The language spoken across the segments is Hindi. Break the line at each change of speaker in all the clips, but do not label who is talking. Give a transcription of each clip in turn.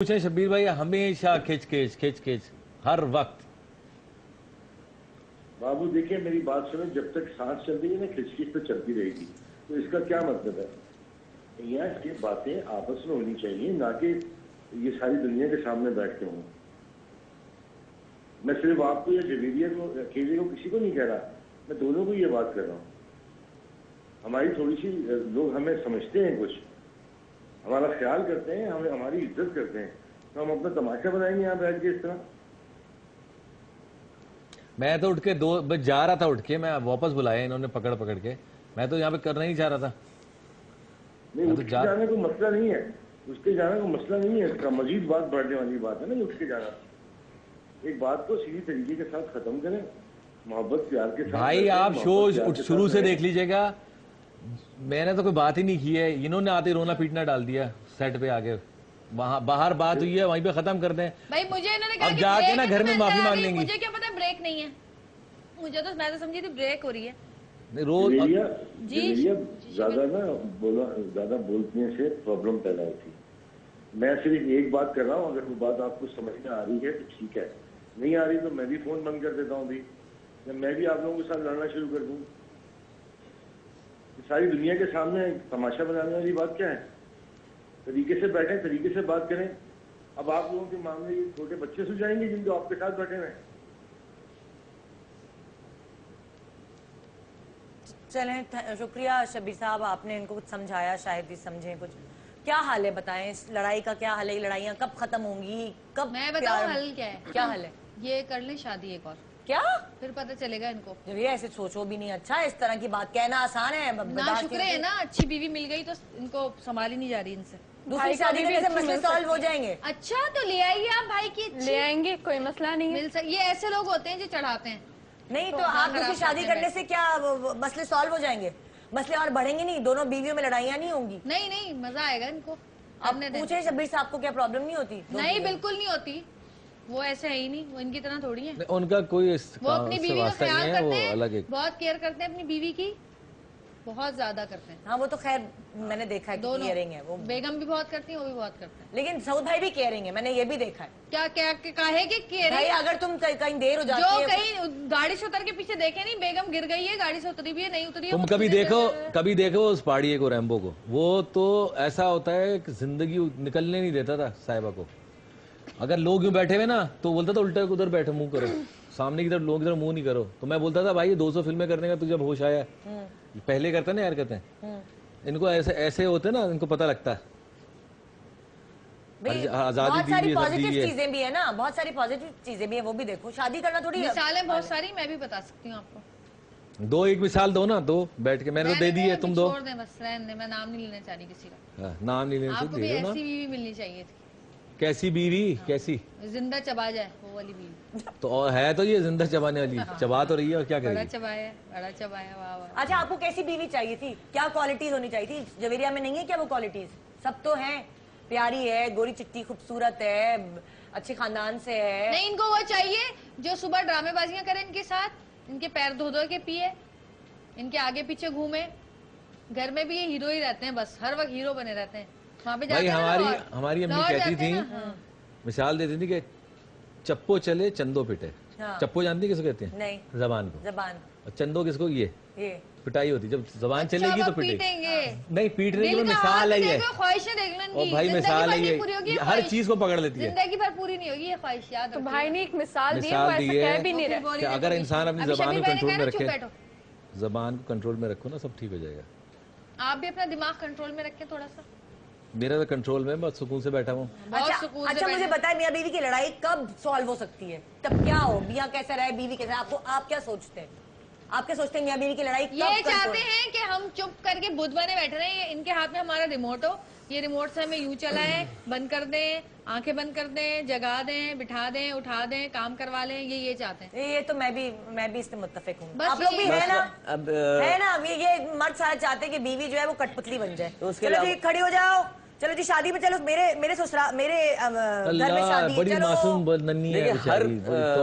पूछे शब्बीर भाई, हमेशा खिच हर वक्त।
बाबू देखिए मेरी बात सुनो, जब तक सांस चल रही है ना खिचखिच तो चलती रहेगी। तो इसका क्या मतलब है? यहाँ की बातें आपस में होनी चाहिए, ना कि ये सारी दुनिया के सामने बैठ के हों। मैं सिर्फ आपको या जवेरिया को अकेले को किसी को नहीं कह रहा, मैं दोनों को ये बात कर रहा हूँ। हमारी थोड़ी सी लोग हमें समझते हैं, कुछ हमारा ख्याल करते हैं, हमें हमारी इज्जत करते हैं, तो हम अपना तमाशा बनाएंगे यहाँ बैठ के इस तरह।
मैं तो उठ के दो बस जा रहा था, उठ के मैं वापस बुलाया इन्होंने पकड़ के। मैं तो यहाँ पे करना ही चाह रहा था।
नहीं, उठ के जाने को मसला नहीं है, उठ के जाने को मसला नहीं है, इसका मजीद बात बढ़ने वाली बात है ना। उठ के जाना, एक बात को सीधी तरीके के साथ खत्म करें, मोहब्बत प्यार के साथ। भाई
आप शो शुरू से देख लीजिएगा, मैंने तो कोई बात ही नहीं की है, इन्होंने आते रोना पीटना डाल दिया सेट पे आके। वहाँ बाहर बात हुई है, वहीं पे खत्म कर दें
भाई। मुझे इन्होंने कहा
अब जाके ना घर में माफी मांग लेंगी।
मुझे क्या पता ब्रेक नहीं है, मुझे तो मैं तो समझी थी ब्रेक हो रही है।
रोज
जी ज्यादा बोलने से प्रॉब्लम पैदा होती है। मैं सिर्फ एक बात कर रहा हूँ, अगर वो बात आपको समझ में आ रही है तो ठीक है, नहीं आ रही तो मैं भी फोन बंद कर देता हूँ अभी, मैं भी आप लोगों के साथ लड़ना शुरू कर दूँ। सारी दुनिया के सामने तमाशा बनाने वाली बात क्या है? तरीके से बैठे, तरीके से बात करें। अब आप लोगों के मामले ये छोटे बच्चे सुझाएंगे जिनको आपके साथ बैठे हुए।
चलें, शुक्रिया शब्बीर साहब, आपने इनको कुछ समझाया, शायद ही समझे कुछ। क्या हाल है बताएं, इस लड़ाई का क्या हाल है? लड़ाइयाँ कब खत्म होंगी, कब?
मैं बताऊं हल क्या है?
क्या हल है?
ये कर ले शादी एक और,
क्या
फिर पता चलेगा इनको।
जब ये ऐसे सोचो भी नहीं। अच्छा, इस तरह की बात कहना आसान है?
ना शुक्र है ना, अच्छी बीवी मिल गई तो इनको संभाली नहीं जा रही इनसे।
दूसरी शादी में से मसले सॉल्व हो जाएंगे।
अच्छा तो ले आइए आप भाई की,
ले आएंगे, कोई मसला नहीं है।
ये ऐसे लोग होते हैं जो चढ़ाते हैं।
नहीं तो आप दूसरी शादी करने से क्या मसले सॉल्व हो जाएंगे? मसले और बढ़ेंगे नहीं, दोनों बीवियों में लड़ाइयाँ नहीं होंगी।
नहीं मजा आएगा इनको।
अब पूछे शब्बीर साहब को क्या प्रॉब्लम नहीं होती?
नहीं बिल्कुल नहीं होती, वो ऐसे है ही नहीं, वो इनकी तरह थोड़ी है।
उनका कोई
वो अपनी बीवी का ख्याल करते हैं,
अलग
बहुत केयर करते हैं अपनी बीवी की, बहुत ज्यादा करते हैं।
हाँ वो तो खैर मैंने देखा है,
दोनों
केयरिंग है वो।
बेगम भी बहुत करती है, वो भी बहुत करते हैं।
लेकिन सऊद भाई भी केयरिंग है, मैंने ये भी देखा है।
क्या क्या कहे कि केयरिंग?
भाई अगर तुम कहीं देर हो जाती
जो
है,
कहीं गाड़ी से उतर के पीछे देखे नहीं, बेगम गिर गई है, गाड़ी से उतरी भी है, नहीं उतरी है।
तुम कभी देखो उस पहाड़िए को, रैम्बो को, वो तो ऐसा होता है कि जिंदगी निकलने नहीं देता था साहिबा को। अगर लोग यूं बैठे हुए ना तो बोलता था उल्टा उधर बैठो, मुंह करो सामने की तरफ, लोग की तरफ मुंह नहीं करो। तो मैं बोलता था भाई 200 फिल्में करने का तुझे जब होश आया, पहले करता ना यार, कहते हैं इनको ऐसे होते ना, इनको पता लगता है।
आजादी बहुत सारी पॉजिटिव चीजें भी है ना, बहुत सारी पॉजिटिव चीजें भी है, वो भी देखो। शादी करना थोड़ी
मिसालें बहुत सारी मैं भी बता सकती हूँ आपको।
दो एक मिसाल दो ना, दो बैठ के, मैंने तो दे दी है, तुम दो।
छोड़ दें बस, रहने दें, मैं नाम नहीं लेना चाह रही किसी का।
नाम नहीं लेना,
आपको भी ऐसी बीवी मिलनी चाहिए थी।
कैसी बीवी? कैसी?
जिंदा चबा जाए वो वाली बीवी।
तो और है तो ये जिंदा चबाने वाली, चबा तो रही है और क्या करेगी?
बड़ा चबाया, वाह वाह।
अच्छा, आपको कैसी बीवी चाहिए थी? क्या क्वालिटीज होनी चाहिए थी? जवेरिया में नहीं है क्या वो क्वालिटीज? सब तो हैं, प्यारी है, गोरी चिट्टी खूबसूरत है, अच्छे खानदान से है।
नहीं, इनको वो चाहिए जो सुबह ड्रामेबाजियां करे इनके साथ, इनके पैर धो धो के पिए, इनके आगे पीछे घूमे। घर में भी ये हीरो ही रहते हैं, बस हर वक्त हीरो बने रहते हैं। वहाँ पे
भाई हमारी अम्मी कहती थी, मिसाल देती थी कि चप्पो चले चंदो पिटे।
हाँ।
चप्पो जानती किसको कहते हैं?
नहीं।
जबान को।
जबान।
और चंदो किसको? ये पिटाई होती, जब जबान
अच्छा,
चलेगी तो पिटेंगे। नहीं, पीटने की मिसाल है ये,
ख्वाहिशें देख लो।
और भाई मिसाल है ये, हर चीज को पकड़ लेती है।
जिंदगी भर पूरी नहीं होगी ये ख्वाहिश, याद
तो भाई ने एक मिसाल दी
है
भी नहीं रहा
कि अगर इंसान अपनी जबान को कंट्रोल में रखे, जबान को कंट्रोल में रखो ना, सब ठीक हो जाएगा।
आप भी अपना दिमाग कंट्रोल में रखें थोड़ा सा।
मेरा तो कंट्रोल में, बस सुकून से बैठा हूँ।
अच्छा मुझे बताए, मियाँ बीवी की लड़ाई कब सॉल्व हो सकती है? तब क्या हो? मियाँ कैसे रहे, बीवी कैसे? आप क्या सोचते हैं? आप क्या सोचते हैं मियाँ बीवी की लड़ाई कब?
ये चाहते हैं कि हम चुप करके बुद्ध बने बैठे रहे, इनके हाथ में हमारा रिमोट हो, ये रिमोट से हमें यूं चलाएं, बंद कर दें, आंखें बंद कर दें, जगा दें, बिठा दें, उठा दें, काम करवा लें, ये चाहते हैं।
ये तो मैं भी इससे मुत्तफिक हूँ।
आप
लोग भी है ना? अब है ना, ये मर्द सारा चाहते हैं कि बीवी जो है वो कठपुतली बन जाए। चलो जी खड़ी हो जाओ, चलो जी शादी पे चलो, मेरे ससुराल, मेरे घर में शादी,
बड़ी मासूम नन्ही है बेचारी।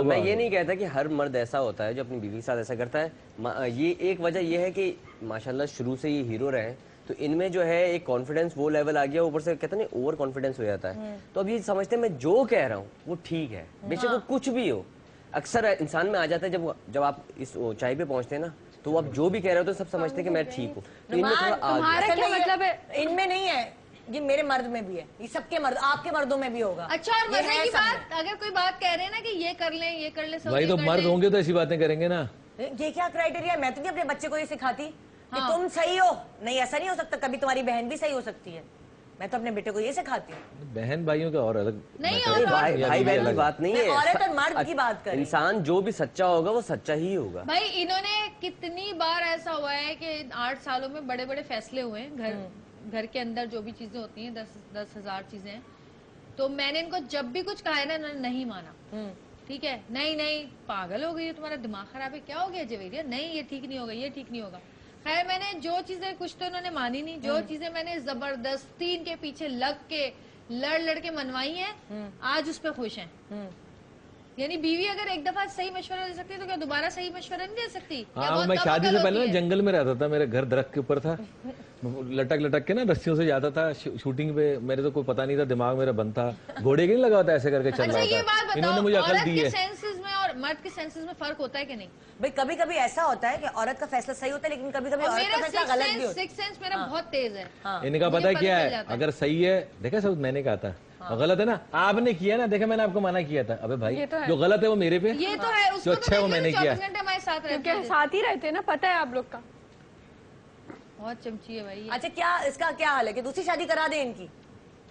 मैं ये नहीं कहता कि हर मर्द ऐसा होता है जो अपनी बीवी के साथ ऐसा करता है। ये एक वजह ये है कि माशाल्लाह शुरू से ये हीरो रहे, तो इनमें जो है एक कॉन्फिडेंस वो लेवल आ गया, ऊपर से कहते हैं ओवर कॉन्फिडेंस हो जाता है। तो अब ये समझते हैं मैं जो कह रहा हूँ वो ठीक है, बेशक वो कुछ भी हो। अक्सर इंसान में आ जाता है जब आप इस ऊंचाई पे पहुंचते हैं ना, तो आप जो भी कह रहे हो तो सब समझते हैं कि मैं ठीक हूँ। तो इनमें थोड़ा
तुम्हारा क्या मतलब है? इनमें नहीं है, ये मेरे मर्द में भी है, ये सबके मर्द, आपके मर्दों में भी होगा।
अच्छा, और मरने की बात, अगर कोई बात कह रहे हैं ना कि ये कर ले, ये कर ले, सब
भाई तो मर्द होंगे तो ऐसी बातें करेंगे ना।
ये क्या क्राइटेरिया है? मैं तो नहीं अपने बच्चे को ये सिखाती कि तुम सही हो। नहीं, ऐसा नहीं हो सकता, कभी तुम्हारी बहन भी सही हो सकती है। मैं तो अपने बेटे को ये सिखाती हूँ।
बहन भाइयों का और अलग
नहीं,
मैटर है।
भाई बहन की बात नहीं है,
औरत और मर्द की बात कर।
इंसान जो भी सच्चा होगा वो सच्चा ही होगा।
भाई इन्होंने कितनी बार ऐसा हुआ है कि 8 सालों में बड़े बड़े फैसले हुए हैं, घर के अंदर जो भी चीजें होती हैं, 10,000 चीजें हैं, तो मैंने इनको जब भी कुछ कहा है ना, इन्होंने नहीं माना। ठीक है, नहीं पागल हो गई है, तुम्हारा दिमाग खराब है, क्या हो गया जवेरिया, नहीं ये ठीक नहीं होगा, ये ठीक नहीं होगा। खैर मैंने जो चीजें, कुछ तो इन्होंने मानी नहीं, जो चीजें मैंने जबरदस्ती इनके पीछे लग के लड़ के मनवाई हैं, आज उस पर खुश हैं। यानी बीवी अगर एक दफा सही मशवरा दे सकती है तो क्या दोबारा सही मशवरा नहीं दे सकती?
हाँ, मैं शादी से पहले ना जंगल में रहता था, मेरे घर दरख्त के ऊपर था, लटक के ना रस्सियों से जाता था शूटिंग पे। मेरे तो कोई पता नहीं था, दिमाग मेरा बंद था, घोड़े की नहीं लगा होता, ऐसे करके चल रहा
ये बात
था।
बताओ,
इन्होंने मुझे अकल
औरत
दी
के
है।
सेंसेस में और मर्द के सेंसेस में फर्क होता है कि नहीं?
भाई कभी कभी ऐसा होता है कि औरत का फैसला सही होता है, लेकिन कभी कभी औरत का फैसला गलत भी होता है।
सिक्स सेंस मेरा बहुत तेज है।
इनका पता है क्या है, अगर सही है, देखा सब मैंने कहा था, और गलत है ना आपने किया ना, देखा मैंने आपको मना किया था। अबे भाई जो गलत है वो मेरे पे,
ये तो है,
जो अच्छा है वो मैंने किया।
हमारे साथ रहते हैं,
साथ ही रहते हैं ना, पता है आप लोग का।
बहुत चमची है भाई।
अच्छा, क्या इसका क्या हाल है कि दूसरी शादी करा दे इनकी?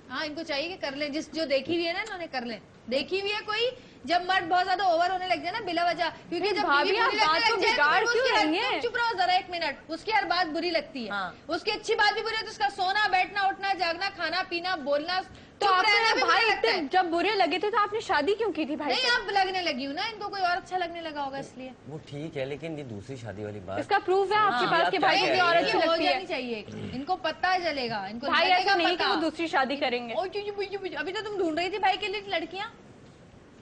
हाँ, इनको चाहिए कि कर ले, जो देखी हुई है ना इन्होंने, कर ले। देखी हुई है कोई, जब मर्द बहुत ज्यादा ओवर होने लग जाए ना बिला वजह, क्योंकि जब
भाभी आप बात तो बिगाड़ क्यों रही हैं?
चुप रहो जरा 1 मिनट। उसकी हर बात बुरी लगती है, उसकी अच्छी बात भी बुरी है, तो उसका सोना बैठना उठना जागना खाना पीना बोलना,
तो आपने भाई इतने जब बुरे लगे थे तो आपने शादी क्यों की थी भाई?
नहीं, अब लगने लगी हूँ ना, इनको कोई और अच्छा लगने लगा होगा इसलिए।
वो ठीक है, लेकिन ये दूसरी शादी वाली बात,
इसका प्रूफ है आपके पास कि भाई की औरत अच्छी लगती है?
चाहिए, इनको पता चलेगा, इनको
भाई ऐसा नहीं कि वो दूसरी शादी करेंगे।
अभी तो तुम ढूंढ रही थी भाई के लिए लड़कियां।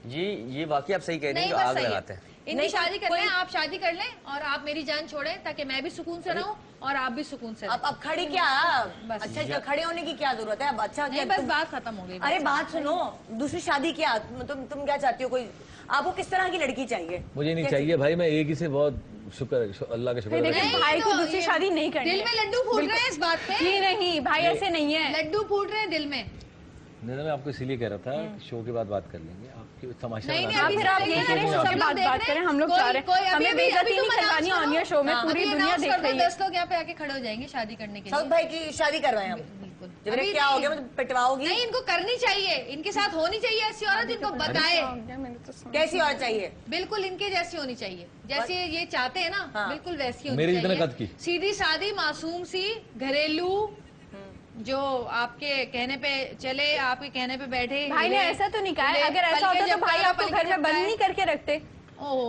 जी ये वाकई आप सही कह रहे हैं, आग लगाते हैं।
इनकी शादी कर लें, आप शादी कर लें और आप मेरी जान छोड़ें, ताकि मैं भी सुकून से रहूं और आप भी सुकून से।
अब खड़ी क्या? अच्छा, खड़े होने की क्या जरूरत है? अब अच्छा
नहीं, बस बात खत्म हो गई।
अरे बात सुनो, दूसरी शादी क्या? तुम क्या चाहती हो? कोई आपको किस तरह की लड़की चाहिए?
मुझे नहीं चाहिए भाई, मैं एक ही से बहुत शुक्र, अल्लाह का शुक्र।
देखिए भाई को दूसरी शादी नहीं करनी।
दिल में लड्डू फूट रहे हैं इस बात पे।
जी नहीं भाई, ऐसे नहीं है,
लड्डू फूट रहे हैं दिल में।
नहीं, मैं आपको इसीलिए कह रहा था, शो के बाद बात कर लेंगे, आपकी तमाशा
नहीं,
बना
अभी
फिर आप ये करें शो के बाद बात करें, हम लोग चाह रहे हैं हमें बेइज्जती नहीं करवानी ऑन एयर शो में, पूरी दुनिया देख रही है।
10 लोग यहाँ पे आके खड़े हो जाएंगे शादी करने के लिए।
सऊद भाई की शादी करवाएं हम?
अभी
क्या हो गया, मतलब पिटवाओगी?
नहीं, इनको करनी चाहिए, इनके साथ होनी चाहिए ऐसी औरत, इनको बताए
कैसी औरत चाहिए।
बिल्कुल इनके जैसी होनी चाहिए, जैसे ये चाहते हैं ना, बिल्कुल वैसी होनी
मेरे
चाहिए।
जितने कद की,
सीधी सादी मासूम सी, घरेलू, जो आपके कहने पे चले, आपके कहने पे बैठे।
भाई ने ऐसा तो नहीं कहा है, अगर ऐसा होता तो भाई आपको घर में बंद नहीं करके रखते।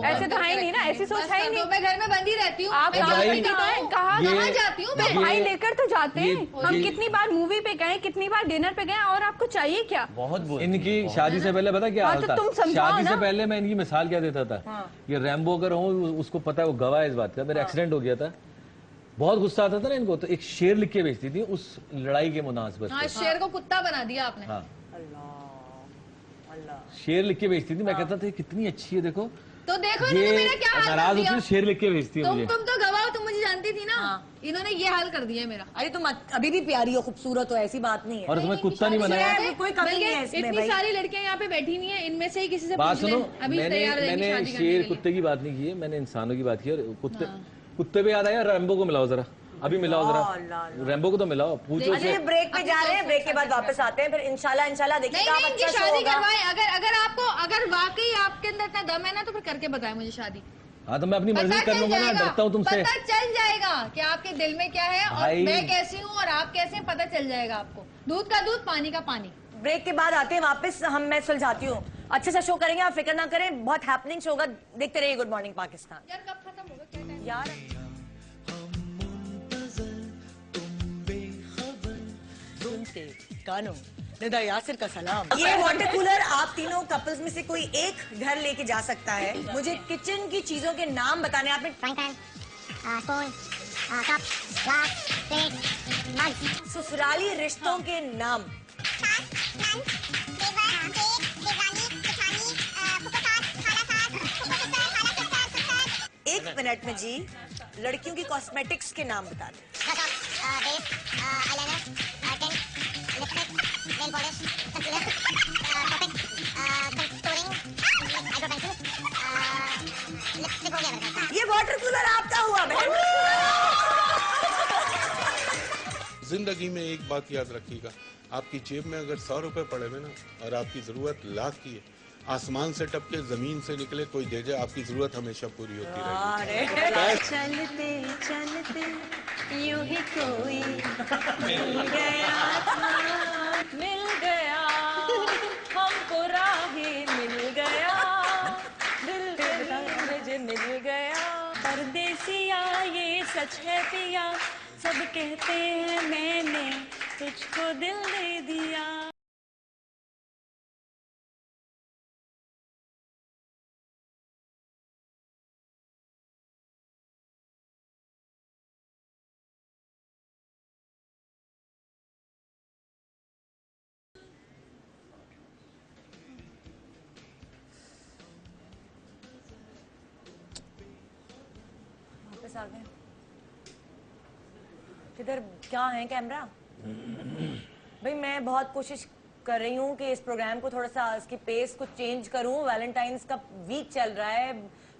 ऐसे तो है ही नहीं ना, ऐसी सोच है ही नहीं।
मैं घर में बंदी रहती हूँ,
आप
कहाँ जाती हूँ मैं?
भाई लेकर तो जाते हैं हम, कितनी बार मूवी पे गए, कितनी बार डिनर पे गए, और आपको चाहिए क्या?
बहुत
इनकी शादी से पहले पता क्या हाल था?
तुम समझाओ
शादी
ना।
से पहले मैं इनकी मिसाल क्या देता था, ये रैम्बो अगर हूँ, उसको पता है, वो गवाह है इस बात का, मेरा एक्सीडेंट हो गया था, बहुत गुस्सा आता था ना इनको, तो एक शेर लिख के भेजती थी उस लड़ाई के मुनासिबत।
हाँ, शेर को कुत्ता बना दिया आपने।
हाँ, शेर लिख के भेजती थी, मैं कहता था कितनी अच्छी है, देखो
तो देखो इन्होंने मेरा क्या हाल
नाराज
कर दिया।
होती है, शेर लिख के भेजती है मुझे।
तुम तो गवाह, तुम मुझे जानती थी ना। इन्होंने ये हाल कर दिया मेरा।
अरे तुम अभी भी प्यारी हो, खूबसूरत हो, ऐसी बात नहीं है।
और तुम्हें कुत्ता नहीं बनाया।
कोई कमी नहीं है इसमें
इतनी
भाई।
सारी लड़कियां यहाँ पे बैठी हुई हैं, इनमें से ही किसी से
बात
पूछ
सुनो,
लें, अभी तैयार हो जाएंगी
मैंने
शादी करने
शेर
के लिए।
कुत्ते की बात नहीं की है, मैंने इंसानों की बात की। और कुत्ते पे याद आया, रैम्बो को मिलाओ जरा, अभी मिलाओ जरा, रैम्बो को तो मिलाओ, पूछो
अच्छा, ये ब्रेक पे जा रहे हैं, ब्रेक के बाद वापस आते हैं, फिर इंशाल्लाह देखिएगा आप, अच्छा शो
शादी
होगा।
करवाएं। अगर वाकई आपके अंदर इतना दम है ना, तो फिर करके बताएं मुझे शादी।
हाँ, तो मैं अपनी मर्जी कर लूंगा ना, डरता हूँ तुमसे।
पता चल जाएगा कि आपके दिल में क्या है और
भाई,
मैं कैसी हूँ और आप कैसे हैं, पता चल जाएगा आपको। दूध का दूध, पानी का पानी।
ब्रेक के बाद आते हैं वापस मैं सुलझाती हूँ, अच्छे से शो करेंगे, आप फिक्र ना करें, बहुत हैपनिंग शो होगा, देखते रहिए गुड मॉर्निंग पाकिस्तान।
यार कब खत्म होगा, क्या टाइम?
यार कानों निदा यासिर का सलाम। ये वाटर कूलर आप तीनों कपल्स में से कोई एक घर लेके जा सकता है। मुझे किचन की चीजों के नाम बताने, आपने
frying pan, spoon, cup glass plate mug
ससुराली रिश्तों के नाम। एक मिनट में जी लड़कियों की कॉस्मेटिक्स के नाम बता दें। ये वाटर कूलर आपका हुआ बहन।
जिंदगी में एक बात याद रखिएगा, आपकी जेब में अगर 100 रुपए पड़े हुए ना और आपकी जरूरत लाख की है, आसमान से टपके जमीन से निकले कोई दे जाए, आपकी जरूरत हमेशा पूरी होती रहेगी।
चलते चलते यूं ही कोई मिल गया हमको राही मिल गया दिल मुझे मिल गया। परदेसिया ये सच है पिया, सब कहते हैं मैंने तुझको दिल दे दिया। वापस आ गए। किधर क्या है कैमरा? भाई मैं बहुत कोशिश कर रही हूँ कि इस प्रोग्राम को थोड़ा सा इसकी पेस को चेंज करूँ। वैलेंटाइंस का वीक चल रहा है,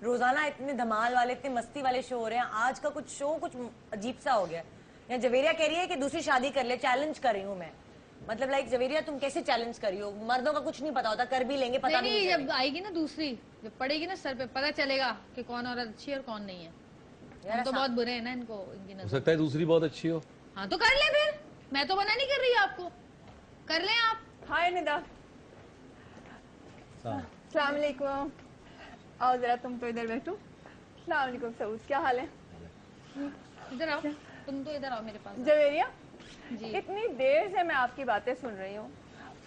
रोजाना इतने धमाल वाले इतने मस्ती वाले शो हो रहे हैं, आज का कुछ शो कुछ अजीब सा हो गया। या जवेरिया कह रही है कि दूसरी शादी कर ले, चैलेंज कर रही हूँ मैं। मतलब लाइक जवेरिया तुम कैसे चैलेंज करी हो? मर्दों का कुछ नहीं पता होता, कर भी लेंगे पता नहीं।
जब आएगी ना दूसरी, जब पड़ेगी ना सर पे, पता चलेगा कि कौन औरत अच्छी है और कौन नहीं है। हम तो बहुत बुरे हैं ना इनको, इनकी
हो
नजर।
सकता है दूसरी बहुत अच्छी हो।
हाँ तो कर ले फिर, मैं तो मना नहीं कर रही आपको, कर लें आप।
हाय निदा, अस्सलाम वालेकुम। आओ जरा तुम तो इधर बैठो। अस्सलाम वालेकुम सऊद, क्या हाल है?
इधर आओ, तुम तो इधर आओ मेरे पास।
जवेरिया
जी।
इतनी देर से मैं आपकी बातें सुन रही हूँ,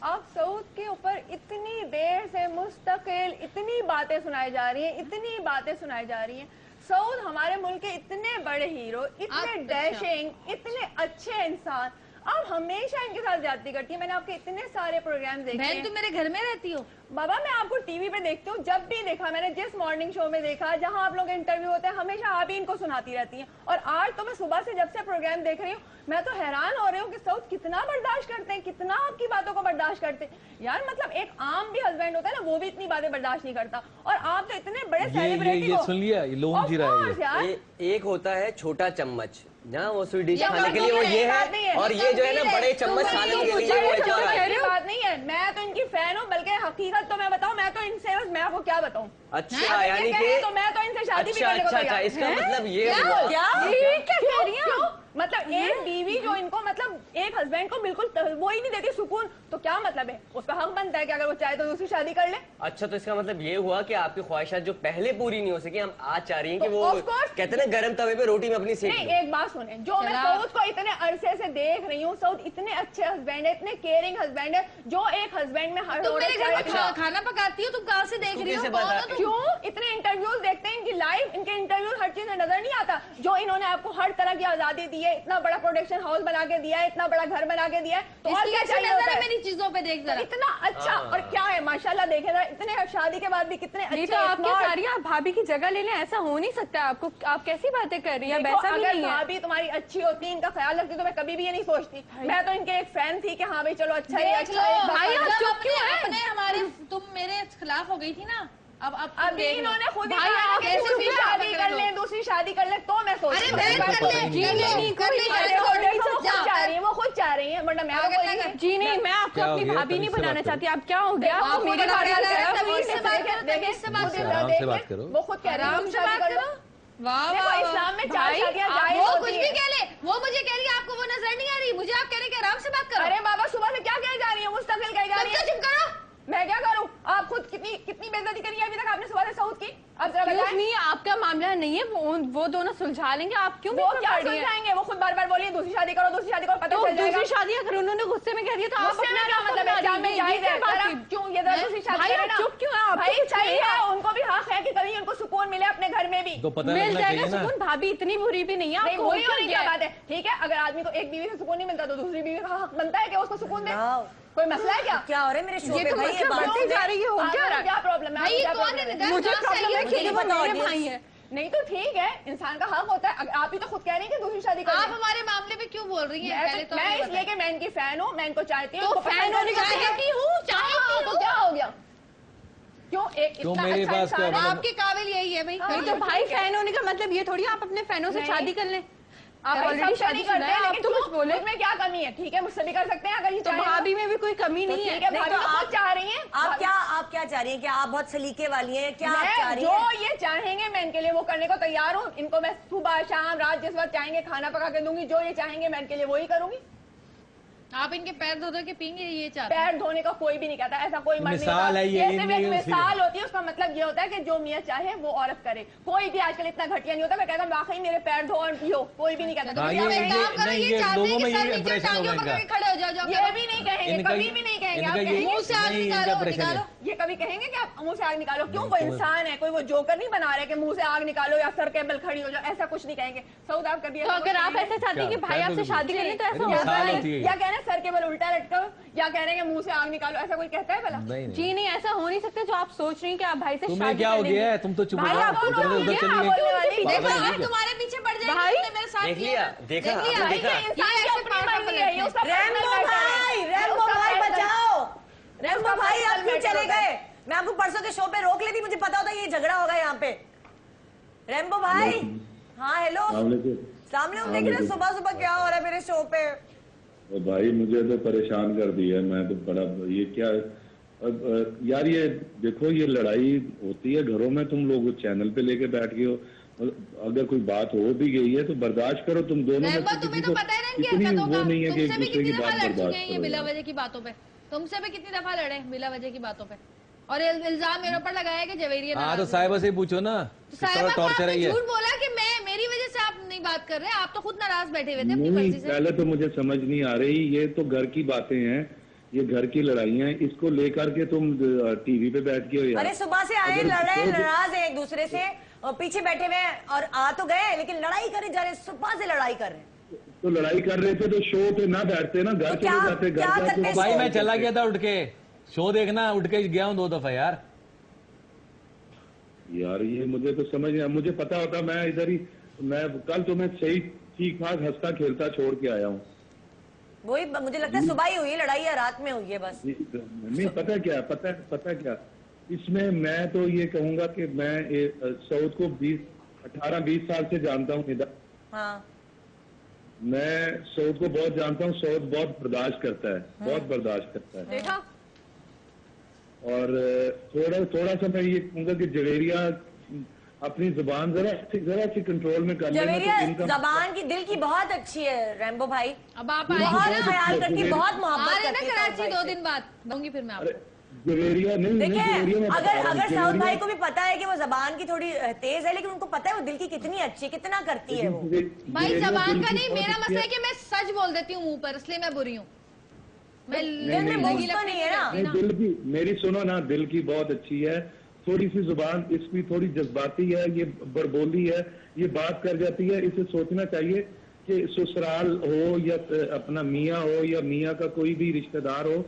आप सऊद के ऊपर इतनी देर से मुस्तकिल इतनी बातें सुनाई जा रही हैं, इतनी बातें सुनाई जा रही हैं। सऊद हमारे मुल्क के इतने बड़े हीरो, इतने डैशिंग, इतने अच्छे इंसान, आप हमेशा इनके साथ ज्यादती करती है। मैंने आपके इतने सारे प्रोग्राम देखे हैं।
बहन तुम मेरे घर में रहती हो?
बाबा मैं आपको टीवी पे देखती हूँ, जब भी देखा मैंने, जिस मॉर्निंग शो में देखा जहाँ आप लोग के इंटरव्यू होते हैं, हमेशा आप ही इनको सुनाती रहती हैं। और आज तो मैं सुबह से जब से प्रोग्राम देख रही हूँ, मैं तो हैरान हो रही हूँ कि सऊद कितना बर्दाश्त करते हैं, कितना आपकी बातों को बर्दाश्त करते हैं। यार मतलब एक आम भी हस्बैंड होता है ना, वो भी इतनी बातें बर्दाश्त नहीं करता, और आप तो इतने बड़े सेलिब्रिटी
ये सुन लिया, ये लोन जी रहा है ये।
एक होता है छोटा चम्मच, जहाँ वो स्वीट डिश
ये
खाने के लिए वो ये है, और ये जो है ना बड़े चम्मच सालन के लिए वो है।
बात नहीं है, मैं तो इनकी फैन हूँ, बल्कि हकीकत तो मैं बताऊँ, मैं तो इनसे, मैं आपको क्या बताऊँ।
अच्छा यानी कि
तो मैं तो इनसे शादी भी करने को
अच्छा,
तैयार।
इसका मतलब ये
क्या
हुआ।
क्या कह रही हैं? मतलब एक बीवी जो इनको मतलब एक हस्बैंड को बिल्कुल वो ही नहीं देती सुकून, तो क्या मतलब है? उसका हक बनता है कि अगर वो चाहे तो दूसरी शादी कर ले।
अच्छा तो इसका मतलब ये हुआ कि आपकी ख्वाहिशात जो पहले पूरी नहीं हो सकी, हम आज चाह रही हैं कि
तो
वो
of course।
कहते हैं ना गरम तवे पे रोटी में अपनी सेक
नहीं,
लो।
एक बात सुने, जो मैं सऊद को इतने अरसे से देख रही हूँ, सऊद इतने अच्छे हस्बैंड है, इतने केयरिंग हस्बैंड है, जो एक हस्बैंड में हर
तुम मेरे घर में
अच्छा।
खाना पकाती हो, तुम कहाँ से देख रही हो?
कैसे
कौन
बता-
हो तुम?
क्यों इतने इंटरव्यूज देखते हैं इनकी लाइव, इनके इंटरव्यूज हर चीज में नजर नहीं आता, जो इन्होंने आपको हर तरह की आजादी दी है, इतना बड़ा प्रोडक्शन हाउस बना के दिया है, इतना बड़ा घर बना के दिया है, तो और क्या चाहिए होता है?
मेरी चीजों पे देख जरा।
इतना अच्छा, और क्या है माशाल्लाह, देखे जरा, इतने शादी के बाद भी कितने
नहीं
अच्छे।
तो आप क्या
smart।
चाह रही हैं? आप भाभी की जगह ले लें, ऐसा हो नहीं सकता। आपको आप कैसी बातें कर रही हैं?
देखो,
वैसा भी
अगर
नहीं है।
भाभी तुम्हारी अच्छी होती, इनका ख्याल रखती, तो मैं कभी भी ये नहीं सोचती। मैं तो इनके एक फैन थी कि हाँ भाई चलो अच्छा है, अच्छा है।
भाई, आप
जब
चुप क्यों हैं?
अपने हमारे तुम मेरे खिलाफ हो गई थी ना, अब
अभी इन्होंने खुद ही
भाई,
कहा
आप
कि दूसरी
चुप
शादी
रहो।
कर ले, दूसरी शादी कर ले, तो मैं सोच
अरे
रही
बहन
हूँ।
कर ले,
जी
कर ले,
नहीं,
कर ले,
कोई
अरे वो देखो, वो खुद
जा।
चाह रही है, वो खुद चाह रही है, वरना मैं
अगर
आपको
लगा-
नहीं।
जी नहीं, मैं आपको
क्या हो
अपनी
गया?
भाभी नहीं
तमीज से
बनाना
बात
चाहती। आप क्या हो गया?
आपको
आप मेरी
बड़ा
भाभी
बड़ा
की
लगा,
तरफ
तमीज से बात करो, तमीज से बात करो।
आराम से बात करो।
वो खुद कह रही है,
आराम
तुम
से
शादी
बात
कर लो।
करो। वाह
देखो
वाह,
इस्लाम में 4
भाई,
शादियां
आप-
जायज
वो
होती
कुछ
हैं।
भी कह ले, वो मुझे कह रही है आपको वो नजर नहीं आ रही, मुझे आप कह रहे कि आराम से बात करो।
अरे बाबा सुबह से क्या कह जा रही है, मुस्तकिल कह जा रही है।
चुप करो।
मैं क्या करूं? आप खुद कितनी बेइज्जती करी है अभी तक आपने सुबह से सऊद की। अब जरा बताएं।
नहीं, आपका मामला नहीं है, वो दोनों सुलझा लेंगे। आप क्यों
वो क्या सुलझाएंगे? वो खुद बार बार बोलिए दूसरी शादी करो, दूसरी शादी करो, पता
तो
चल जाएगा।
दूसरी शादी अगर उन्होंने गुस्से में कह दिया तो आप
गुस्से में
अपना
क्या
रास्ता
मतलब है?
बना
जाम में
दीजिए।
जाहिर
ये
है,
क्या बात
जरा
हुई?
क्यों ये जरा दूसरी शादी
भाई,
करें
आप
ना।
चुप क्यों हैं? आप
भाई
कुछ
सही
नहीं
है, उनको भी हक है कि कभी उनको सुकून मिले अपने घर में भी।
तो पता
मिल
लगना
जाएगा
चाहिए ना।
सुकून। भाभी इतनी बुरी भी नहीं है
नहीं,
आपको,
बुरी
हो
होने
क्या
की बात है, ठीक है। अगर आदमी को एक बीवी से सुकून नहीं मिलता तो दूसरी बीवी का हक बनता है कि उसको सुकून दे।
वाओ।
कोई मसला है क्या?
क्या हो रहा है मेरे शो
ये
पे
तो
भाई?
मतलब बढ़ती जा रही है, हो क्या रहा है?
क्या प्रॉब्लम है?
भाई ये
क्या
कौन
problem
है?
है?
मुझे
कहाँ से
प्रॉब्लम
आई
है
है?
कि
मुझे
ये
पता
मेरे
audience-
भाई है।
नहीं तो ठीक है, इंसान का हक होता है। आप ही तो खुद कह रही हैं कि दूसरी शादी
आप
कर
हमारे मामले में क्यों बोल रही हैं? पहले तो
मैं
हमें
इसलिए
बताएं।
कि मैं इनकी फैन हूँ, मैं इनको चाहती हूँ।
तो
इनको
फैन
पसंद
होने का
करती
चाहती
हूँ।
हूँ, चाहती
हाँ, तो
हूँ।
क्या हो गया? क्यों एक
क्यों
इतना
मेरे
अच्छा
पास क्या
इंसान है?
मतलब-
आपके काबिल यही है भाई।
नहीं तो भाई फैन होने का मतलब ये थोड़ी आप अपने फैनों से
नहीं।
शादी कर लें। आप
भाई
ऑलरेडी
सबसे नहीं
शादी
करते,
आप
लेकिन
तो कुछ
क्यों?
बोले
मुझ में क्या कमी है? ठीक है, मुझसे भी कर सकते हैं अगर ये
तो
चाहें
भाभी में भी कोई कमी
तो
नहीं
ठीक
है।
है,
नहीं,
भाभी
तो
तो
आप-
खुद चाह रही हैं।
आप क्या चाह रही हैं? क्या आप बहुत सलीके वाली हैं? क्या आप चाह
मैं
रही
जो
हैं?
ये चाहेंगे मैं इनके लिए वो करने को तैयार हूँ। इनको मैं सुबह शाम रात जिस वक्त चाहेंगे खाना पका के दूंगी। जो ये चाहेंगे मैं इनके लिए वही करूंगी।
आप इनके पैर धो धो के पीएंगे, ये चाहते हैं।
पैर धोने का कोई भी नहीं कहता, ऐसा कोई मर्द नहीं
मिसाल
कहता।
है ये,
सिर्फ एक
इनमें
मिसाल होती है, उसका मतलब ये होता है कि जो मियाँ चाहे वो औरत करे। कोई भी आजकल इतना घटिया नहीं होता, मैं कहता वाकई मेरे पैर धो और पियो, कोई भी नहीं कहता।
हाँ,
तो
ये-
आप एक काम करो,
नहीं,
ये
ये
चाहते हैं
लोगों
कि
में
सर
यही
नीचे
impression
टांगे
होगा
पकड़ के
इनका।
खड़े हो जाओ, जाओ।
ये भी नहीं कहेंगे,
इनका
कभी
ये-
भी नहीं कहेंगे।
इनका
आप
ये-
कहेंगे
मुंह से आग
नहीं,
निकालो,
इनका impression
निकालो।
है।
ये कभी कहेंगे कि आप मुंह से आग निकालो? क्यों? वो इंसान है, कोई वो जोकर नहीं बना रहे कि मुंह से आग निकालो या सर केबल खड़ी हो जाओ, ऐसा कुछ नहीं कहेंगे। सऊद आप कभी
तो अगर आप ऐसा चाहते हैं कि
क्या?
भाई
क्या
आपसे
बोलोगे?
शादी करनी तो ऐसा
मेरी
होगा
मिसाल
नहीं।
होती है।
या कह रहे हैं सर केबल उल्टा लटकाओ, या कह रहे हैं कि मुंह से आग निकालो, ऐसा कोई कहता है भला?
नहीं नहीं
जी नहीं, ऐसा हो नहीं सकता जो आप सोच रही हैं कि आप भाई से
तुम्हें
शादी
क्या
कर
हो
लेंगे।
गया है? तुम तो चुप हो
भाई
जाओ,
आप
उधर
दोनों
उधर
ये
चली
आप
गई।
बोलने वाली।
देखो
पागल है
अगर
क्या?
तुम्हारे पीछे पड़ जाएगी
भाई,
तुमने मेरे साथ
देख
किया
लिया,
ना।
देखा,
देख लिया,
आपने
भाई,
देखा।
ये इंसान
ये
ऐसे
अपनी
पागल
मर्जी है, ये उसका
रैम्बो
personal matter है।
भाई,
उसका
रैम्बो भाई
personal-
बचाओ। रैम्बो
उसका
भाई आप
personal
क्यों
matter
चले
होता है।
गए? मैं आपको परसों के शो पे रोक लेती, मुझे पता होता ये झगड़ा होगा यहाँ पे। रैम्बो भाई, हाँ हेलो, सामने हूँ। देखिए ना सुबह सुबह क्या हो रहा है मेरे शो पे।
और भाई मुझे तो परेशान कर दिया। मैं तो बड़ा ये क्या यार, ये देखो ये लड़ाई होती है घरों में, तुम लोग चैनल पे लेके बैठ गए हो। अगर कोई बात हो भी गई है तो बर्दाश्त करो तुम दोनों में
रहमत,
से
तुम्हें
किसी
तो
को
पता है ना इनकी
इतनी
हरकतों
वो
का।
नहीं है कि एक
तुमसे भी
दूसरे
कितनी
की
दफा
बात
लड़ चुके
बर्दाश्त
हैं ये
करो
बिला
यार।
वजह की बातों पे। तुमसे भी कितनी दफा लड़े बिला वजह की बातों पे, और इल्जाम मेरे ऊपर लगाया कि जवेरिया
हाँ तो
नाराज है।
साहिबा से ही पूछो ना,
तो
किस तरह
साहिबा को
टॉर्चर है
आपने
ये।
झूठ बोला कि मैं मेरी वजह से आप नहीं बात कर रहे, आप तो खुद नाराज बैठे हुए थे अपनी
नहीं,
मर्जी से।
पहले तो मुझे समझ नहीं आ रही, ये तो घर की बातें हैं, ये घर की लड़ाइयाँ हैं, इसको लेकर के तुम टीवी पे बैठ के हो यार।
अरे सुबह से आए,
अगर
लड़ रहे हैं,
तो-
नाराज हैं एक दूसरे से, और पीछे बैठे हुए हैं, और आ तो गए लेकिन लड़ाई करे जा रहे, सुबह से लड़ाई कर रहे हैं।
तो लड़ाई कर रहे थे तो शो पे ना बैठते ना, घर
तो
चले
क्या-
जाते,
क्या
घर
करते
जाके
भाई मैं
शो
चला गया था उठ के, शो देखना उठ के गया हूँ 2 दफा यार।
यार ये मुझे तो समझ नहीं आया। मुझे पता होता मैं इधर ही, मैं कल तो मैं सही ठीक ठाक हंसता खेलता छोड़ के आया हूँ।
वही मुझे लगता है सुबह ही हुई है लड़ाई या रात में हुई है बस।
नहीं पता क्या, पता क्या इसमें, मैं तो ये कहूंगा कि मैं सऊद को 18-20 साल से जानता हूँ इधर।
हाँ
मैं सऊद को बहुत जानता हूँ, सऊद बहुत बर्दाश्त करता है, बहुत बर्दाश्त करता है।
देखा,
और थोड़ा सा मैं ये कहूंगा कि जवेरिया अपनी जुबान जरा सी कंट्रोल में कर लेना
जवेरिया
तो इनका
जबान की दिल की बहुत अच्छी है रैम्बो भाई,
अब आप आए
बहुत
ना,
ख्याल करती है, बहुत
आ
मोहब्बत
रहे ना
करती है
कराची
सऊद
2
भाई से।
दिन बाद, दूंगी फिर मैं
अरे
आपको।
जवेरिया नहीं,
देखिए
जवेरिया मैं बता
अगर
रहा हूँ,
अगर साउद भाई
जवेरिया-
को भी पता है कि वो जबान की थोड़ी तेज है, लेकिन उनको पता है वो दिल की कितनी अच्छी है, कितना करती है वो।
भाई
जवेरिया
जबान
दिल
का
की
नहीं,
बहुत
मेरा
अच्छी
मसला है कि मैं सच बोल देती हूँ मुंह पर, इसलिए मैं बुरी हूँ। मैं
दिल में
लगी
बोझ तो नहीं है ना।
लगती
नहीं, दिल की मेरी सुनो ना, दिल की बहुत अच्छी है, थोड़ी सी जुबान इसकी थोड़ी जज्बाती है, ये बड़बोली है, ये बात कर जाती है। इसे सोचना चाहिए कि ससुराल हो या अपना मियाँ हो या मियाँ का कोई भी रिश्तेदार हो,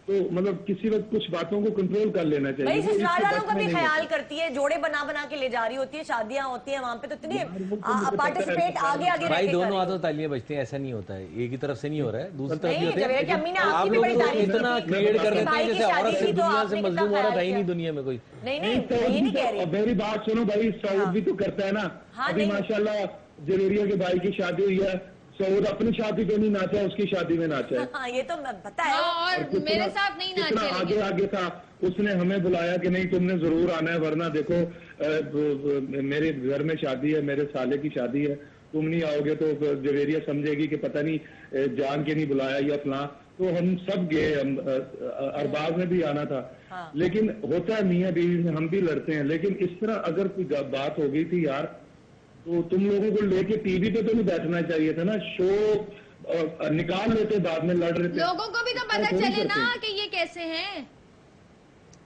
तो मतलब किसी वक्त कुछ बातों को कंट्रोल कर लेना चाहिए।
भाई
वो इसके
ससुराल वालों
बस
का
में
भी
नहीं
ख्याल
होता।
करती है, जोड़े बना बना के ले जा रही होती है, शादियां होती है वहां पे, तो इतनी
यार, वो तो मुझे पता
पार्टिसिपेट
है।
आगे आगे
भाई
रह के
दोनों
कर रही
हाथों तालियां बजती हैं, ऐसा नहीं होता है, एक ही तरफ से नहीं हो रहा है, दूसरी तरफ भी
नहीं,
होते हैं।
जवेरिया की अम्मी ने
आप
आपकी भी
लोग
बड़ी
तो
तारीफ
इतना
की।
क्रिएट कर देते
भाई
हैं
की
जैसे
शादी
औरत
थी
से
तो
दुनिया
आपने
से
कितना
मजलूम औरत
ख्याल
है ही नहीं
किया।
दुनिया में कोई।
नहीं
नहीं,
नहीं
सऊद
ये
भी
नहीं
तो-
कह रही।
अब मेरी बात सुनो भाई, सऊद भी तो करता है ना।
हाँ,
अभी
नहीं।
माशाल्लाह जवेरिया के भाई की शादी हुई है, सऊद अपनी शादी पे नहीं नाचा, उसकी शादी में नाचा है।
हाँ ये तो पता है।
हाँ, और
कितना-
मेरे साथ नहीं
कितना
नाचे
आगे
लेकिन।
आगे था, उसने हमें बुलाया कि नहीं तुमने जरूर आना है, वरना देखो मेरे घर में शादी है, मेरे साले की शादी है, तुम नहीं आओगे तो जवेरिया समझेगी कि पता नहीं जान के नहीं बुलाया या फलां। तो हम सब गए, हम अरबाज में भी आना था।
हाँ।
लेकिन होता है मियाँ बीवी में, हम भी लड़ते हैं, लेकिन इस तरह अगर कोई बात हो गई थी यार, तो तुम लोगों को लेके टीवी पे तो नहीं बैठना चाहिए था ना, शो निकाल लेते, बाद में लड़ रहे थे।
लोगों को भी तो पता
ऐसा थोड़ी
चले ना
करते।
कि ये कैसे हैं।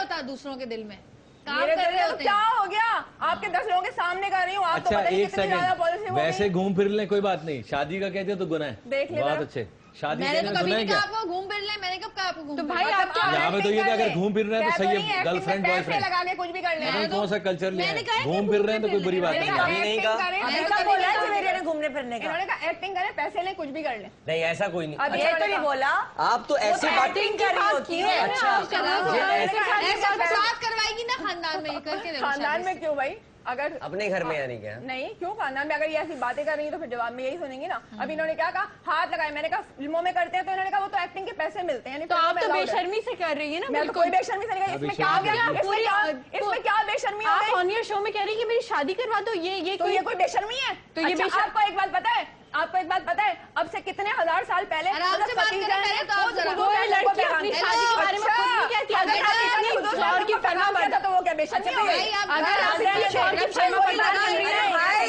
होता दूसरों के दिल में, काम
मेरे
कर
दिल
रहे
में तो
होते
क्या
हैं।
हो गया? आपके 10 लोगों के सामने कर रही हूँ, आप तो
अच्छा
पता नहीं
एक
कितनी ज्यादा पॉजिटिव
सेकंड,
हो
वैसे
गई।
घूम फिर लें कोई बात नहीं, शादी का कहते हो तो गुनाह है।
देख ले
बहुत
जरा।
अच्छे, शादी
मैंने तो
कहने में
कभी
गुनाह है
नहीं कहा
क्या?
आपको घूम फिर ले, मैंने कब कहा आपको घूम
तो
फिर
भाई
ले?
आप क्या
यहाँ पे तो ये कि अगर घूम फिर रहे हैं तो सही है, गर्लफ्रेंड
पैसे
बॉयफ्रेंड,
लगा के कुछ भी कर ले।
मतलब कौन सा कल्चर लिया
मैंने
है,
कहा है कि
घूम फिर रहे हैं तो कोई बुरी बात
मैंने
नहीं
कहा
है।
अभी नहीं
acting
कहा।
करें,
अब
मैंने
ऐसा
कभी
बोला है
नहीं
कि
कहा।
मेरे ने घूम फिरने का।
इन्होंने कहा एक्टिंग करें, पैसे लें, कुछ भी कर लें।
नहीं ऐसा कोई नहीं।
अब
ये तो नहीं बोला,
आप तो ऐसी बात
एक्टिंग कर रही होती है।
अच्छा
ऐसा बात करवाएगी ना खानदान में, करके देखो
खानदान
शादी
में
से।
क्यों भाई? अगर
अपने घर में यानी क्या?
नहीं, क्यों खानदान में? अगर ये ऐसी बातें कर रही है तो फिर जवाब में यही सुनेंगी ना। अब इन्होंने क्या कहा, हाथ लगाए। मैंने कहा फिल्मों में करते हैं, तो इन्होंने कहा वो तो एक्टिंग के पैसे मिलते हैं, यानी
तो
फिल्मों
आप
में
तो
allowed है।
बेशर्मी से कर रही है ना।
मैं तो
बिल्कुल।
कोई बेशर्मी से नहीं कही। इसमें क्या आ गया? इसमें क्या बेशर्मी हो
आप
गई?
ऑन योर शो में कह रही है कि मेरी शादी करवा दो, ये
तो ये कोई बेशर्मी है?
तो ये
अच्छा, आपको एक बात पता है, आपको एक बात पता है, अब से कितने हजार साल पहले
आराम से बात करें पहले तो आप जरा।
कोई लड़की अपनी शादी के बारे में खुद नहीं कहती। अगर आप अपनी शौहर की फरमा
किया था तो वो क्या बेशर्मी हो गई?
अगर आप अपनी शौहर की फरमा बरदार बन रही है,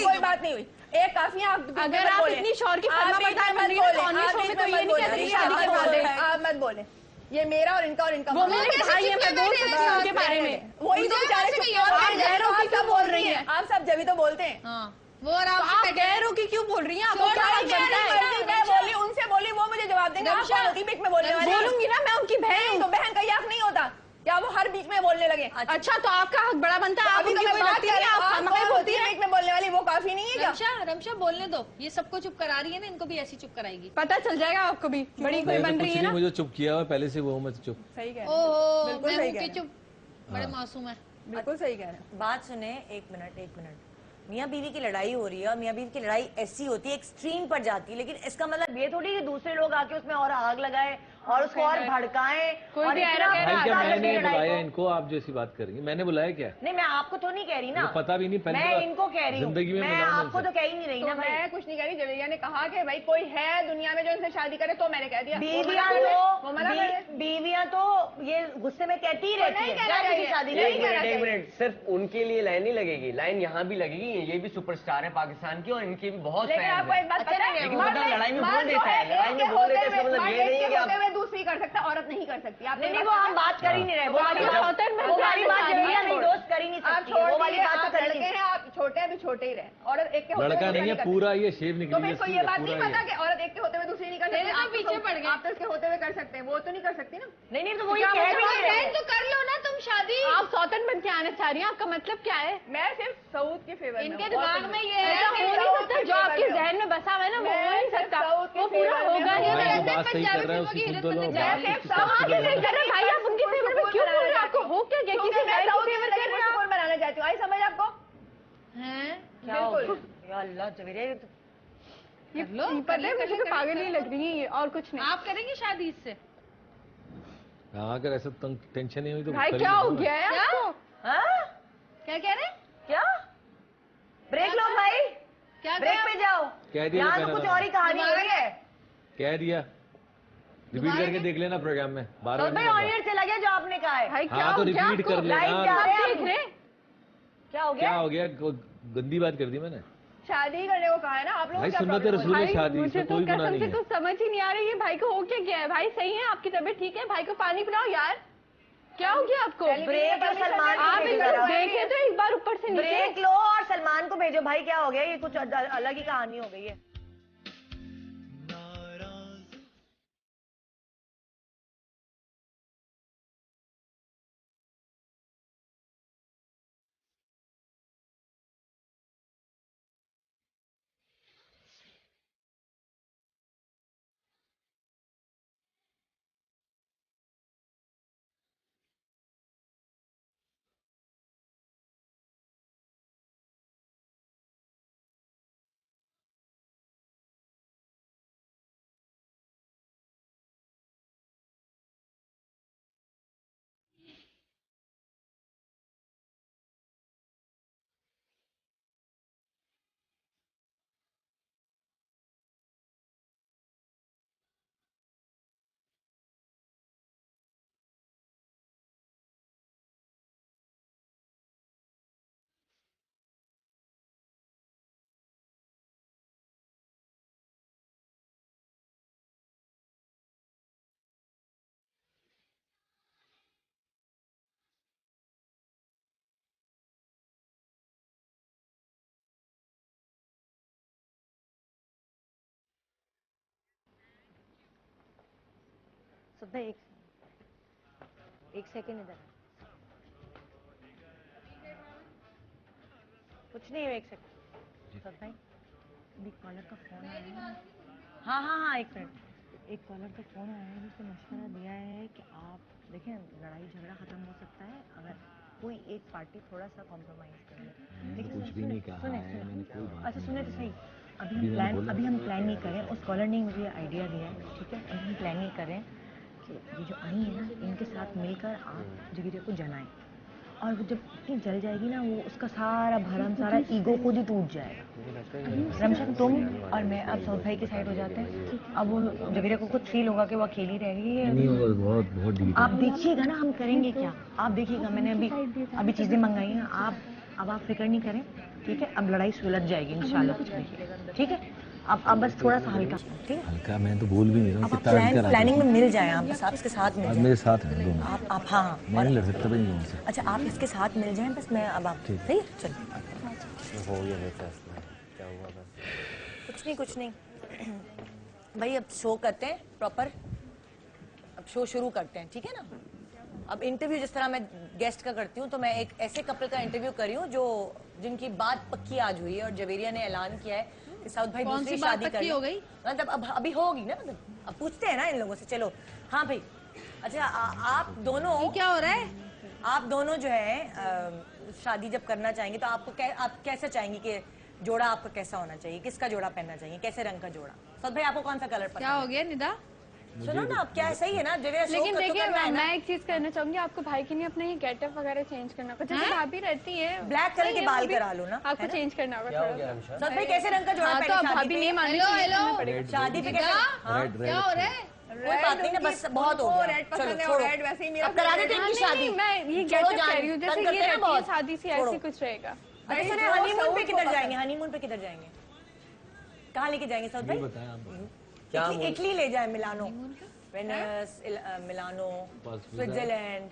कोई बात नहीं हुई। एक काफी
अगर आप इतनी शौहर की फरमा बरदार बन रही है तो ऑन योर शो में तो ये नहीं कहती शादी करवा दे।
आप मत बोले, ये मेरा और इनका
वो मेरे भाई है, मैं बोल सकती हूँ उनके बारे में।
वही तो बेचारे आप गैरों की क्यों बोल रही हैं? आप सब जब ही तो बोलते हैं।
हाँ, वो और आप
आप गैरों की क्यों बोल रही हैं? आपको क्या हक बनता है?
मैं बोली, उनसे बोली, वो मुझे जवाब देंगे। आप कौन होती बीच में बोलने वाली?
बोलूंगी ना, मैं उनकी बहन
नहीं, तो बहन का हक नहीं होता क्या? वो हर बीच में बोलने लगे।
अच्छा, तो आपका हक बड़ा बनता है। आप
अभी तो
उनकी
मैं
कोई
बात
लगती
कर
नहीं,
रही हूँ,
आप
आप
खामखा
कौन
बोलती
होती है बीच में बोलने वाली? वो काफी नहीं है क्या?
रमशा बोलने दो, ये सबको चुप करा रही है ना, इनको भी ऐसी चुप कराएगी।
पता चल जाएगा आपको भी, बड़ी कोई बन रही है ना।
मुझे चुप किया हुआ पहले से, वो मैं चुप।
सही कह रहे हैं,
ओहो,
बिल्कुल
मैं
सही
हूँ
कह
कि
रहे हैं।
चुप, बड़े मासूम है।
बिल्कुल सही कह रहे हैं।
बात सुने, एक मिनट। मियाँ बीवी की लड़ाई हो रही है और मियाँ बीवी की लड़ाई ऐसी होती है, एक्सट्रीम पर जाती है, लेकिन इसका मतलब ये थोड़ी कि दूसरे लोग आके उसमें और आग लगाए और उसको और भड़काएं।
कोई
और
भी
इतना
ऐरा
भाई क्या
भड़का
मैंने
लड़की लड़ाई
बुलाया
को।
इनको? आप जैसी बात करेंगे, मैंने बुलाया क्या?
नहीं, मैं आपको तो नहीं कह रही ना,
मुझे पता भी नहीं, पहली
मैं
बार
इनको कह रही हूँ।
जिंदगी में
मैं
मिला हूं
आपको
इनसे।
तो कह ही नहीं रही
तो
ना भाई।
मैं कुछ नहीं कह रही। जवेरिया ने कहा कि भाई कोई है दुनिया में जो इनसे शादी करे, तो मैंने कह दिया
बीवियां तो ये गुस्से में कहती ही रहती है, क्या किसी शादी
नहीं
करेंगे?
कहना
एक मिनट, सिर्फ उनके लिए लाइन नहीं लगेगी, लाइन यहाँ भी लगेगी। ये भी सुपरस्टार है पाकिस्तान की और इनके भी बहुत
लेकिन
फैंस
आपको
हैं।
एक बात पता है,
लेकिन
मर्द
मतलब लड़ाई में
मर्द
बोल
जो
देता है, लड़ाई में
एक
बोल
के
देता है, इसका
होते
मतलब
हुए-
ये नहीं है कि
होते
आप
हुए दूसरी कर सकता, औरत नहीं कर सकती। आप
नहीं, वो हम बात कर ही नहीं रहे। वो वाली
आप
बात
सौतन में
वो वाली बात
शादी
जवेरिया
है,
नहीं दोस्त कर ही नहीं
आप
सकती है।
छोड़
वो वाली
दीजिए,
बात तो
आप
कर ही
लड़के
नहीं।
हैं, आप छोटे हैं भी छोटे ही रहे। औरत एक के होते
लड़का
हुए
नहीं है,
कर
पूरा ये शेप
सकती।
निकली
तो फिर
है,
कोई ये बात
पूरा
नहीं पता
ये।
कि औरत एक के होते हुए दूसरी नहीं कर सकती। आप तो
पीछे पड़ गए।
आप तो इसके होते हुए कर सकते हैं, वो तो नहीं कर सकती ना।
नहीं, तो वो ये
क्या
कह
मतलब
रही है।
तो कर लो ना तुम शादी।
आप सौतन बन के आना चाह रही हैं, आपका मतलब क्या है?
मैं सिर्फ सऊद के फेवर में
इनके
हूँ,
दिमाग
और
में
कुछ
ये है
ऐसा
कि
हो नहीं सकता, जो आपके जहन में बसा हुआ है ना, वो हो नहीं सकता, वो पूरा होगा ही
भाई
नहीं।
जो बात सही कर रहा है उसकी सुन तो लो, बात
मैं
उसकी
सब
सुन
आगे
तो
नहीं
लो।
कर रहे भाई, आप उनके फेवर में क्यों बोल रहे हैं? आपको हो क्या गया? किसी
मैं
गैर
सऊद
की
के
फेवर कर
फेवर
रहे हैं आप?
बनाना चाहती हूँ। आई समझ आपको?
हैं?
क्या हो
बिल्कुल।
गया? या अल्लाह जवेरिया, ये तो
ये
कर लो,
पता है, मुझे तो पागल ही लग रही है ये, और कुछ नहीं।
आप करेंगे शादी इससे?
हाँ, अगर ऐसा टेंशन नहीं हुई तो
भाई
कर ही
क्या हो
लेना।
गया है आपको?
हाँ?
क्या कह रहे हैं?
क्या ब्रेक लो भाई,
क्या
ब्रेक
कहा?
पे जाओ।
कह दिया
यहाँ
तो
तो कुछ
कहना
और ही कहानी हो रही है।
कह दिया, रिपीट करके देख लेना प्रोग्राम में, बार
तो
बार
भाई
नहीं
ऑन
कहूंगा।
एयर चला गया जो आपने कहा है।
भाई क्या
हाँ तो
हो गया
रिपीट
आपको?
कर
लाइव
लेना।
जा रहे हैं
देख
हम।
रहे?
क्या हो
क्या
गया?
हो गया? गंदी बात कर दी मैंने?
शादी करने को कहा है ना आप लोगों
भाई
को।
सुन्नत रसूल है शादी,
मुझे
इसमें
तो
कोई गुनाह
कसम
नहीं
से
है।
तो समझ ही नहीं आ रही है, भाई को हो क्या गया है? भाई सही है, आपकी तबीयत ठीक है? भाई को पानी पिलाओ यार, क्या हो गया आपको?
ब्रेक लो, सलमान को
आप
भेजो
इधर
जरा।
देखे तो एक बार ऊपर से नीचे।
ब्रेक लो और सलमान को भेजो। भाई क्या हो गया? ये कुछ अलग ही कहानी हो गई है। सदा एक सेकेंड इधर कुछ नहीं है, एक सेकेंड। सदा अभी कॉलर का फोन आया है। हाँ, एक मिनट। एक कॉलर का फोन आया है जिसने मशवरा दिया है कि आप देखें लड़ाई झगड़ा खत्म हो सकता है अगर कोई एक पार्टी थोड़ा सा कॉम्प्रोमाइज करे। लेकिन
कुछ भी नहीं कहा है, मैंने कोई बात
अच्छा सुने तो सही, अभी हम प्लान नहीं करें। उस कॉलर ने मुझे आइडिया दिया है, ठीक है। अभी हम प्लान नहीं करें कि ये जो आई है ना, इनके साथ मिलकर आप जगीरे को जलाएं, और वो जब इतनी जल जाएगी ना, वो उसका सारा भरम सारा ईगो खुद ही टूट जाएगा। रमशा तुम और मैं अब सऊद भाई की साइड हो जाते हैं। अब वो जगीरे को खुद फील होगा कि वो अकेली रह गई है।
नहीं होगा, बहुत डीप
आप देखिएगा ना हम करेंगे क्या, आप देखिएगा। मैंने अभी चीजें मंगाई हैं, आप फिक्र नहीं करें, ठीक है। अब लड़ाई सुलझ जाएगी इंशाल्लाह, कुछ नहीं, ठीक है। अब बस थोड़ा सा हल्का, ठीक है।
हल्का मैं तो बोल भी नहीं रहा हूँ, कितना हल्का
प्लानिंग में मिल जाए आप, बस आप इसके साथ मिल
आज
जाए।
मेरे साथ हैं दोनों।
आप हाँ,
मैं नहीं लड़ सकता भाई दोनों से।
अच्छा आप इसके साथ मिल जाएं, बस मैं अब आप सही है, चलो।
हो गया मेरे फैसला, क्या हुआ बस?
कुछ नहीं भाई, अब शो करते हैं प्रॉपर, अब शो शुरू करते हैं, ठीक है ना। अब इंटरव्यू जिस तरह मैं गेस्ट का करती हूँ, तो मैं एक ऐसे कपल का इंटरव्यू कर रही हूँ जिनकी बात पक्की आज हुई है, और जवेरिया ने ऐलान किया है कि साउथ भाई
कौन
दूसरी
सी बात
शादी
पक्की हो गई?
मतलब अब अभी होगी ना, मतलब अब पूछते हैं ना इन लोगों से। चलो हाँ भाई, अच्छा आप दोनों
क्या हो रहा है?
आप दोनों जो है शादी जब करना चाहेंगे तो आप कैसा चाहेंगे कि जोड़ा आपका कैसा होना चाहिए, किसका जोड़ा पहनना चाहिए, कैसे रंग का जोड़ा? सद भाई आपको कौन सा कलर पसंद
क्या हो गया निदा?
सुनो ना, अब क्या है, सही है ना जवेरिया,
लेकिन देखिए मैं एक चीज कहना चाहूंगी, आपको भाई के लिए अपने ही गेटअप वगैरह चेंज करना होगा। जैसे भाभी रहती है
ब्लैक कलर के बाल करा लो ना,
आपको चेंज करना होगा थोड़ा सा।
सद भाई कैसे रंग का जोड़ा
हाँ, तो
पहने
अब भाभी नहीं मानी तो ये करना पड़ेगा।
शादी पे कैसे?
क्या हो रहा है?
कोई बात नहीं ना, बस बहुत हो गया।
रेड पसंद है,
छोड़ो।
रेड वैसे ही मेरा
अब करा देते हैं इनकी शादी।
मैं ये
छोड़ो
गेटअप कह रही हूँ, जैसे
तंग
ये
करते हैं ना
रहती है
बहुत।
शादी से
छोड़ो।
ऐसी कुछ रहेगा।
अच्छा सुनिए, हनीमून पे किधर जाएंगे? हनीमून पे किधर जाएंगे? कहाँ लेके जाएंगे सद भाई?
क्या
इटली ले जाए, मिलानो, वेनिस, मिलानो, स्विट्जरलैंड।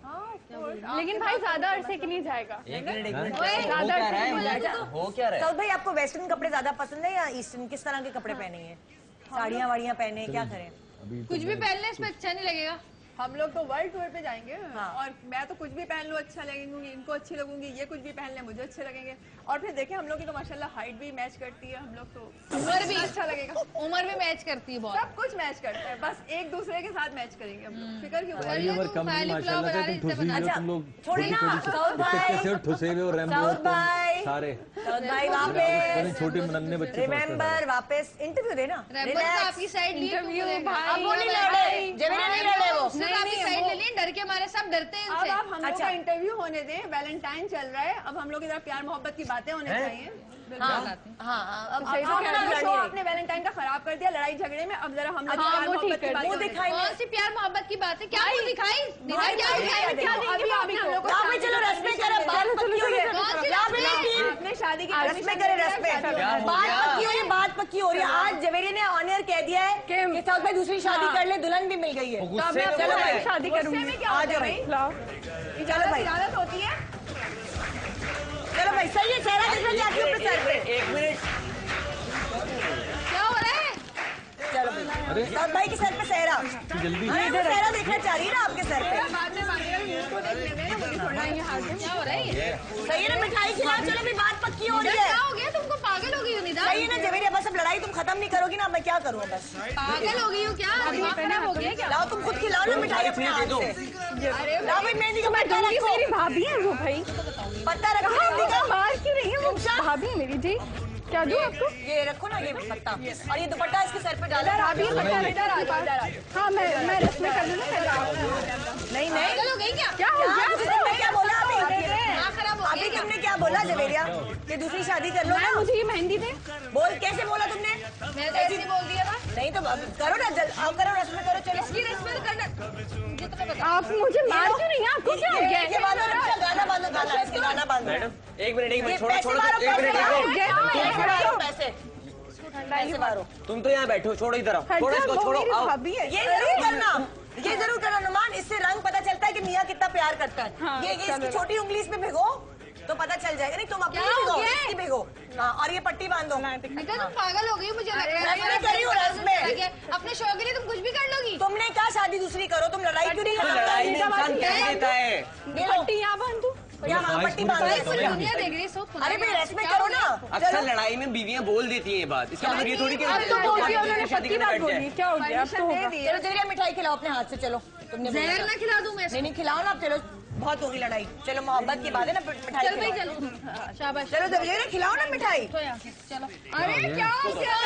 लेकिन भाई ज्यादा अरसे के लिए जाएगा।
एक मिनट
ज्यादा अरसे के लिए जाएगा।
हो क्या रहा है?
सऊद भाई आपको वेस्टर्न कपड़े ज्यादा पसंद है या ईस्टर्न? किस तरह के कपड़े पहनेंगे? साड़ियाँ वाड़ियाँ पहने, क्या करें?
कुछ भी पहनने इसमें अच्छा नहीं लगेगा।
हम लोग तो वर्ल्ड टूर पे जाएंगे,
हाँ।
और मैं तो कुछ भी पहन लूँ अच्छा लगेंगी, इनको अच्छी लगूंगी, ये कुछ भी पहन ले मुझे अच्छे लगेंगे। और फिर देखें हम लोग की तो माशाल्लाह हाइट भी मैच करती है, हम लोग तो
उम्र भी
अच्छा लगेगा।
उम्र भी मैच करती है बहुत।
सब कुछ मैच करता है, बस एक दूसरे के साथ मैच करेंगे हम लोग, फिक्र क्यों?
हमारी उम्र कम नहीं माशाल्लाह से, तुम ठुसी हुई हो, तुम लोग
छोड़े ना, सऊद भाई।
कैसे ठुसे हुए हो, रैम्बो
सऊद भाई।
सारे
सऊद भाई वापस,
छोटे नन्हे बच्चे
रिमेम्बर, वापस इंटरव्यू देना।
रैम्बो तो आपकी साइड ली,
इंटरव्यू
तुमको
भाई।
अब वो नहीं लड़े, जवेरिया नहीं लड़े वो।
सिर्फ आपकी साइड ले ली, डर के हमारे सब डरते हैं
अब
इनसे।
आप हम लोग
अच्छा।
का इंटरव्यू होने दें, वैलेंटाइन चल रहा है, अब हम लोग की तरफ प्यार मोहब्बत की बातें होने चाहिए।
हाँ, अब
अब शो आपने वैलेंटाइन का खराब कर दिया लड़ाई झगड़े में, अब जरा हम लोग
हाँ,
प्यार
वो
मोहब्बत
ठीक
की
है।
बातें
मुंह
होने
दिखाई
कौन सी प्यार मोहब्बत की बात है? क्या मुंह दिखाई? निदा
भाई,
क्या
भाई,
दिखाई?
भाई,
दें। अभी आप हम लोग को
यहाँ पे चलो रस्में करें, बात पक्की हुई है।
कौन सी
यहाँ पे
रस्में?
नहीं,
आपने शादी की
रस्में करें, रस्में। बात पक्की हो रही है, बात पक्की हो रही है। आज जवेरिया ने ऑनियर कह दिया है कि साउथ भाई दूसरी शादी कर ले, दुल्हन भी मिल गई है।
चलो भाई शादी करूंगी।
में क्या होता है भाई?
चलो भाई,
इजाजत होती है।
चलो भाई, सही है, चेहरा दिख रहा है आपके ऊपर सर पे।
एक मिनट,
क्या हो रहा है?
चलो भाई, साउथ भाई के सर पे सहरा।
जल्दी
अरे वो सहरा देखना चाह रही है ना आपके सर पे।
बाद में मांगेगा कि मुझको देखने देना, मुझे थोड़ा ये हाथ में।
क्या हो रहा है ये?
सही है ना, मिठाई खिलाओ, चलो भी बात पक्की हो रही
क्या
है।
हो गया? तुमको पागल हो गई हो निदा?
सही है ना जवेरिया, बस अब लड़ाई तुम खत्म नहीं करोगी ना, अब मैं क्या करूँ बस?
पागल हो गई हो क्या? दिमाग खराब हो गया क्या?
लाओ तुम खुद खिलाओ ना मिठाई अपने हाथ से। लाओ भाई मेहंदी का पत्ता रखो।
मेरी भाभी है वो भाई।
पत्ता रखो मेहंदी का।
मार क्यों रही है वो? भाभी है मेरी जी। क्या दूं आपको?
ये रखो ना, ये पत्ता, और ये दुपट्टा इसके सर पे डालो।
भाभी ये पता नहीं। हाँ मैं रस्में कर लूँ ना पहले।
नहीं नहीं,
पागल हो गई क्या?
क्या हो गया?
तुमने क्या बोला अभी?
दिमाग खराब हो
अभी
गया क्या?
तुमने क्या बोला जवेरिया? कि दूसरी शादी कर लो ना।
मुझे ये मेहंदी दे।
बोल, कैसे बोला तुमने?
मैं तो ऐसे ही बोल दिया था।
नहीं तो अब करो ना, आओ करो, रस्में करो, चलो।
इसकी रस्में करना मुझे तो बता।
आप मुझे मार क्यों रही हैं? आपको क्या हो गया?
ये बांधो, रक्षा, गाना बांधो, गाना, इसके गाना बांधो।
मैडम एक मिनट,
ये
छोड़ो
पैसे
छोड़ो,
मारो,
एक मिनट,
पैसे
एक
मारो,
मिनट।
पैसे मारो।
तुम तो यहाँ बैठो, छोड़ो इधर आओ, छोड़ो इसको, छोड़ो, आओ।
भाभी है।
ये जरूर करना, ये जरूर करना नुमान, इससे रंग पता चलता है कि मियाँ कितना प्यार करता है।
हाँ,
ये इसकी छोटी उंगली इसमें भिगो तो पता चल जाएगा। नहीं तुम अपनी
क्या हो
भिगो,
गया?
इसकी भिगो। हाँ, और ये पट्टी बांधो।
निदा तुम पागल हो गई मुझे लग रहा है।
रस्में करी हो, रस्में।
अपने शौक के लिए तुम कुछ भी कर लोगी।
तुमने कहा शादी दूसरी करो, तुम लड़ाई क्यों नहीं
तो
खत्म
लड़ाई
करती?
में इंसान क्या देता है?
ये लो।
पट्टी यहाँ बांध दूं?
यहाँ हाँ पट्टी बांध
भाई
रही
फुल
है।
दुनिया देख रही है सब।
अरे भाई रेस्पेक्ट करो ना।
अक्सर लड़ाई में बीवियां बोल देती हैं ये बात, इसका मतलब ये थोड़ी कि
अब तो बोल दिया उन्होंने,
शादी
पक्की
करने
बात
बैठ
बोली,
जाए।
क्या हो गया अब तो होगा।
चलो जल्दी मिठाई खिलाओ अपने हाथ से, चलो तुमने बोला
जहर
था।
ना खिला दूं मैं इसको?
नहीं खिलाओ ना, अब चलो बहुत होगी लड़ाई, चलो मोहब्बत की बात है ना, मिठाई
चल भाई
खिलाओ।
चलो, शाबाश।
चलो जल्दी खिलाओ ना मिठाई।
तो यहाँ से, चलो। अरे क्या हो गया?